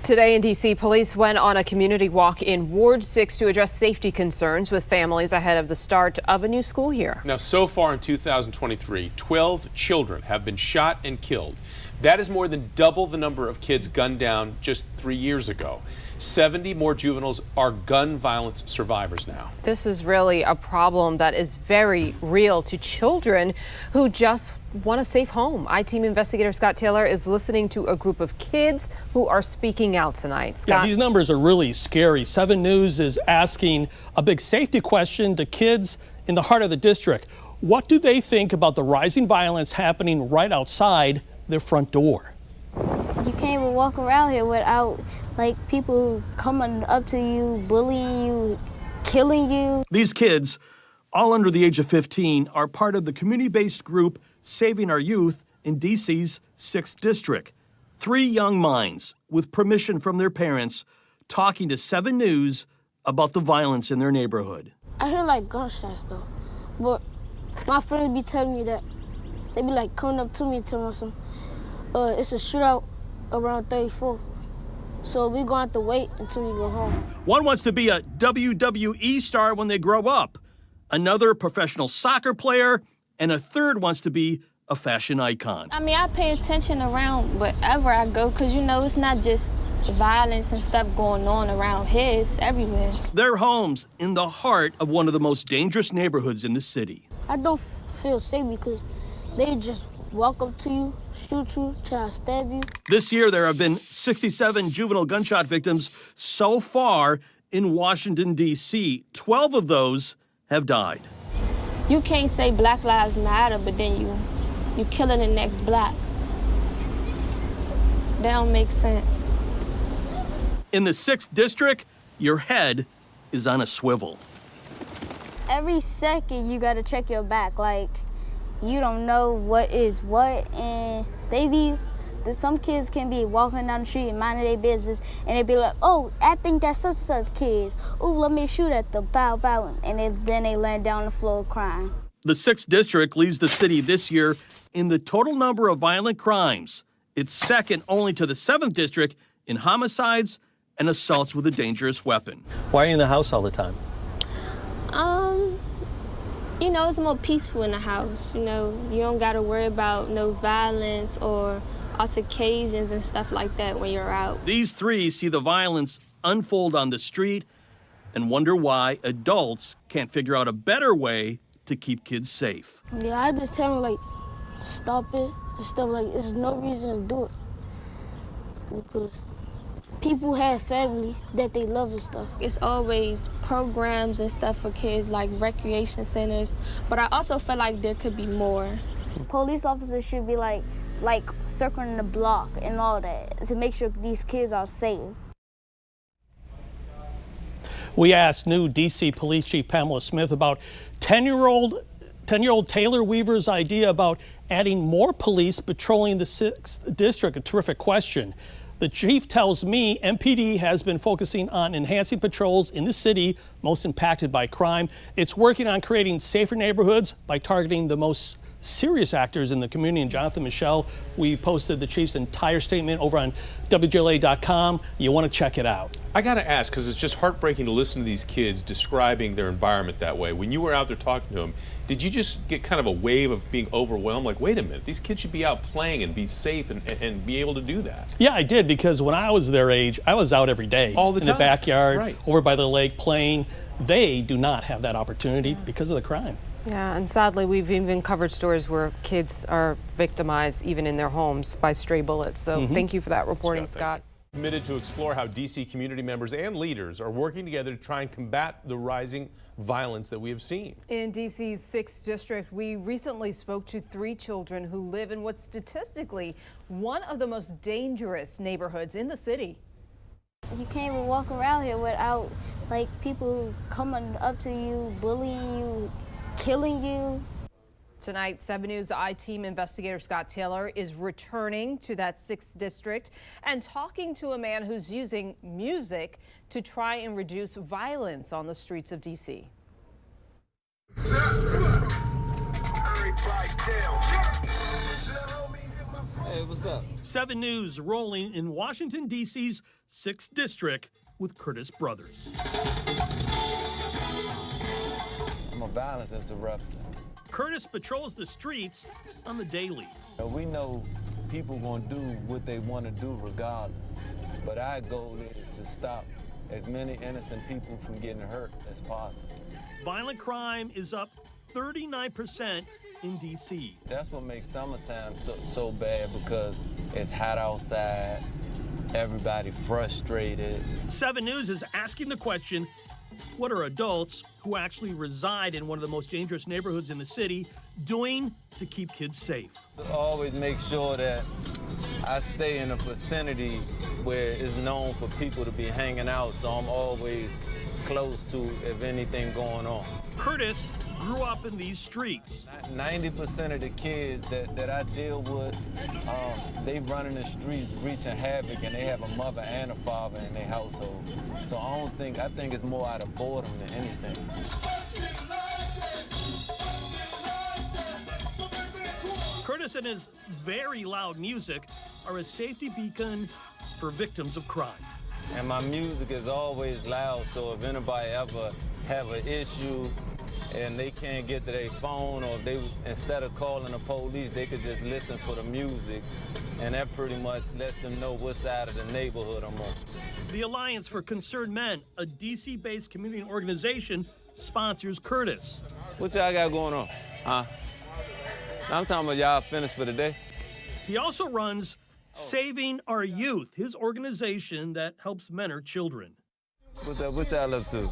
Today in D.C., police went on a community walk in Ward 6 to address safety concerns with families ahead of the start of a new school year. Now, so far in 2023, 12 children have been shot and killed. That is more than double the number of kids gunned down just 3 years ago. 70 more juveniles are gun violence survivors now. This is really a problem that is very real to children who just want a safe home. I-Team investigator Scott Taylor is listening to a group of kids who are speaking out tonight. Scott? Yeah, these numbers are really scary. 7 News is asking a big safety question to kids in the heart of the district. What do they think about the rising violence happening right outside their front door? You can't even walk around here without people coming up to you, bullying you, killing you. These kids, all under the age of 15, are part of the community-based group Saving Our Youth in D.C.'s 6th District. 3 young minds, with permission from their parents, talking to 7 News about the violence in their neighborhood. I hear gunshots though, but my friends be telling me that they be coming up to me and telling me it's a shootout around 34. So we're going to have to wait until we go home. One wants to be a WWE star when they grow up, another a professional soccer player, and a third wants to be a fashion icon. I mean, I pay attention around wherever I go because, it's not just violence and stuff going on around here. It's everywhere. Their homes in the heart of one of the most dangerous neighborhoods in the city. I don't feel safe because they just walk up to you, shoot you, try to stab you. This year, there have been 67 juvenile gunshot victims so far in Washington, D.C. 12 of those have died. You can't say Black Lives Matter, but then you killing the next black. That don't make sense. In the 6th District, your head is on a swivel. Every second, you got to check your back. You don't know what is what, and some kids can be walking down the street and minding their business, and they be like, oh, I think that's such and such kid. Oh, let me shoot at them, bow, bow, and then they land down on the floor crying. The 6th District leads the city this year in the total number of violent crimes. It's second only to the 7th District in homicides and assaults with a dangerous weapon. Why are you in the house all the time? It's more peaceful in the house. You don't got to worry about no violence or altercations and stuff like that when you're out. These 3 see the violence unfold on the street and wonder why adults can't figure out a better way to keep kids safe. Yeah, I just tell them, stop it and stuff there's no reason to do it. Because people have family that they love and stuff. It's always programs and stuff for kids, like recreation centers, but I also feel like there could be more. Police officers should be circling the block and all that to make sure these kids are safe. We asked new D.C. Police Chief Pamela Smith about 10-year-old Taylor Weaver's idea about adding more police patrolling the 6th District. A terrific question. The chief tells me MPD has been focusing on enhancing patrols in the city most impacted by crime. It's working on creating safer neighborhoods by targeting the most serious actors in the community. And Jonathan Michelle, we posted the chief's entire statement over on WJLA.com. You want to check it out. I got to ask, because it's just heartbreaking to listen to these kids describing their environment that way. When you were out there talking to them, did you just get kind of a wave of being overwhelmed? Wait a minute, these kids should be out playing and be safe and be able to do that. Yeah, I did, because when I was their age, I was out every day. All the time. In the backyard, right. Over by the lake playing. They do not have that opportunity because of the crime. Yeah, and sadly, we've even covered stories where kids are victimized even in their homes by stray bullets. So thank you for that reporting, Scott. Committed to explore how D.C. community members and leaders are working together to try and combat the rising violence that we have seen. In D.C.'s 6th District, we recently spoke to 3 children who live in what's statistically one of the most dangerous neighborhoods in the city. You can't even walk around here without people coming up to you, bullying you, killing you. Tonight, 7 News I-Team investigator Scott Taylor is returning to that 6th District and talking to a man who's using music to try and reduce violence on the streets of D.C. Hey, what's up? 7 News rolling in Washington, D.C.'s 6th District with Curtis Brothers. I'm a violence interrupter. Curtis patrols the streets on the daily. We know people gonna do what they want to do regardless, but our goal is to stop as many innocent people from getting hurt as possible. Violent crime is up 39% in D.C. That's what makes summertime so bad, because it's hot outside, everybody frustrated. 7 News is asking the question, what are adults who actually reside in one of the most dangerous neighborhoods in the city doing to keep kids safe? I always make sure that I stay in a vicinity where it's known for people to be hanging out, so I'm always close to if anything going on. Curtis grew up in these streets. 90% of the kids that I deal with, they run in the streets reaching havoc, and they have a mother and a father in their household. So I think it's more out of boredom than anything. Curtis and his very loud music are a safety beacon for victims of crime. And my music is always loud, so if anybody ever have an issue and they can't get to their phone, or they, instead of calling the police, they could just listen for the music, and that pretty much lets them know what side of the neighborhood I'm on. The Alliance for Concerned Men, a DC-based community organization, sponsors Curtis. What y'all got going on? Huh? I'm talking about y'all finished for the day. He also runs Saving Our Youth, his organization that helps men or children. What y'all up to?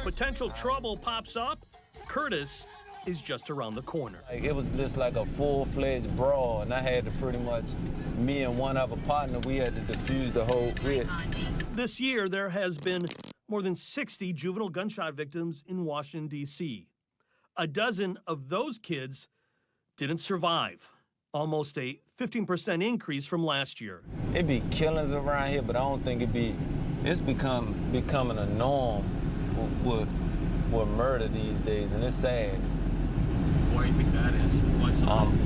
Potential trouble pops up, Curtis is just around the corner. It was just like a full-fledged brawl, and I had to pretty much, me and one other partner, we had to defuse the whole bit. This year, there has been more than 60 juvenile gunshot victims in Washington, D.C. A dozen of those kids didn't survive, almost a 15% increase from last year. It be killings around here, but I don't think it's becoming a norm with murder these days, and it's sad. Why do you think that is?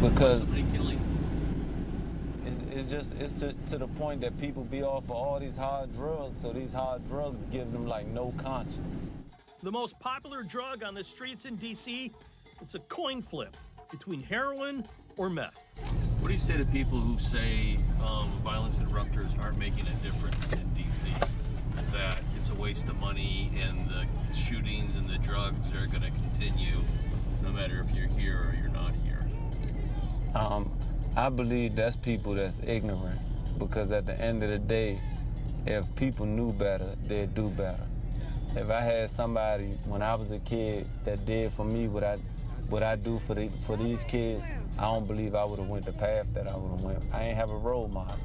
Because so many killings? It's to the point that people be off of all these hard drugs, so these hard drugs give them like no conscience. The most popular drug on the streets in D.C., it's a coin flip between heroin or meth. What do you say to people who say violence interrupters aren't making a difference in D.C., that it's a waste of money and the shootings and the drugs are going to continue no matter if you're here or you're not here? I believe that's people that's ignorant, because at the end of the day, if people knew better, they'd do better. If I had somebody when I was a kid that did for me what I do for these kids, I don't believe I would have went the path that I would have went. I ain't have a role model.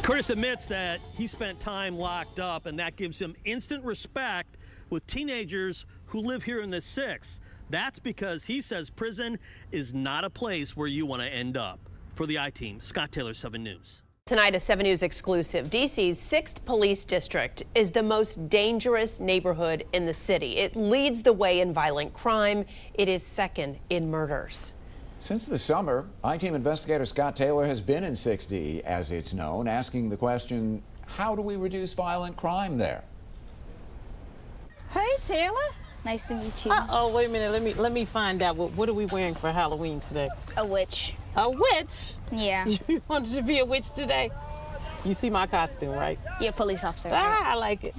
Curtis admits that he spent time locked up, and that gives him instant respect with teenagers who live here in the 6th. That's because he says prison is not a place where you want to end up. For the I-Team, Scott Taylor, 7 News. Tonight, a 7 News exclusive. DC's 6th Police District is the most dangerous neighborhood in the city. It leads the way in violent crime. It is second in murders. Since the summer, I-Team investigator Scott Taylor has been in 6D, as it's known, asking the question, how do we reduce violent crime there? Hey, Taylor. Nice to meet you. Oh, wait a minute. Let me find out. What are we wearing for Halloween today? A witch. A witch? Yeah. You wanted to be a witch today? You see my costume, right? You're a police officer. Ah, I like it.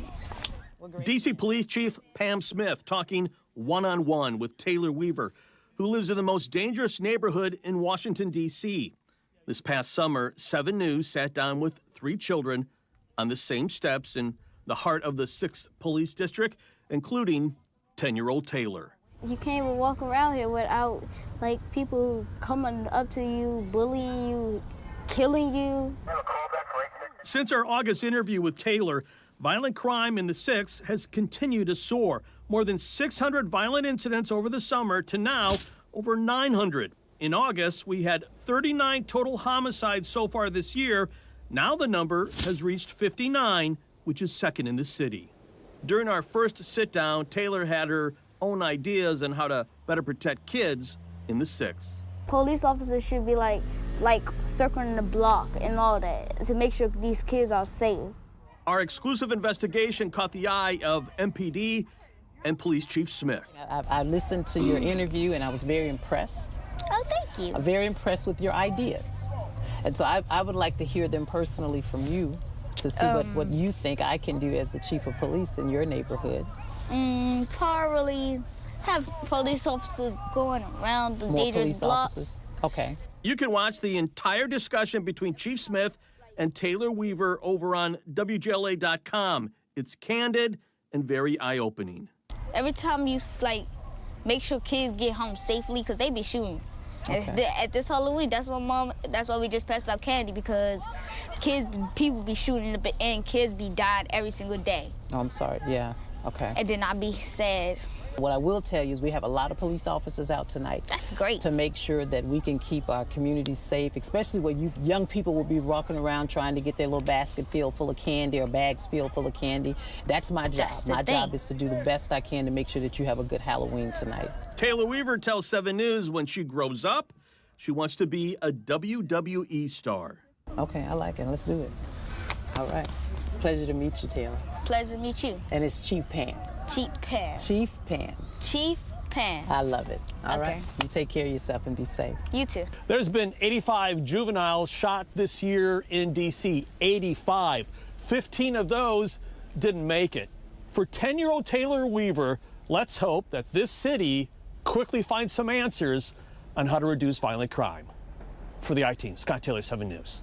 DC Police Chief Pam Smith talking one-on-one with Taylor Weaver, who lives in the most dangerous neighborhood in Washington, D.C. This past summer, 7 News sat down with 3 children on the same steps in the heart of the 6th Police District, including 10-year-old Taylor. You can't even walk around here without, like, people coming up to you, bullying you, killing you. Since our August interview with Taylor, violent crime in the 6th has continued to soar. More than 600 violent incidents over the summer to now over 900. In August, we had 39 total homicides so far this year. Now the number has reached 59, which is second in the city. During our first sit-down, Taylor had her own ideas on how to better protect kids in the 6th. Police officers should be like circling the block and all that to make sure these kids are safe. Our exclusive investigation caught the eye of MPD and Police Chief Smith. I listened to your interview and I was very impressed. Oh, thank you. I'm very impressed with your ideas. And so I would like to hear them personally from you to see what you think I can do as the chief of police in your neighborhood. Probably have police officers going around the dangerous blocks. Officers. Okay. You can watch the entire discussion between Chief Smith and Taylor Weaver over on WJLA.com. It's candid and very eye-opening. Every time you make sure kids get home safely, because they be shooting. Okay. At this Halloween, that's why we just passed out candy, because people be shooting and kids be dying every single day. Oh, I'm sorry. Yeah. Okay. And then I be sad. What I will tell you is we have a lot of police officers out tonight. That's great. To make sure that we can keep our communities safe, especially where young people will be walking around trying to get their little basket filled full of candy or bags filled full of candy. That's my job. My job is to do the best I can to make sure that you have a good Halloween tonight. Taylor Weaver tells 7 News when she grows up, she wants to be a WWE star. Okay, I like it. Let's do it. All right. Pleasure to meet you, Taylor. Pleasure to meet you. And it's Chief Pam. Chief Pam. Chief Pam. Chief Pam. I love it. All Okay. right. You take care of yourself and be safe. You too. There's been 85 juveniles shot this year in D.C. 85. 15 of those didn't make it. For 10-year-old Taylor Weaver, let's hope that this city quickly finds some answers on how to reduce violent crime. For the I-Team, Scott Taylor, 7 News.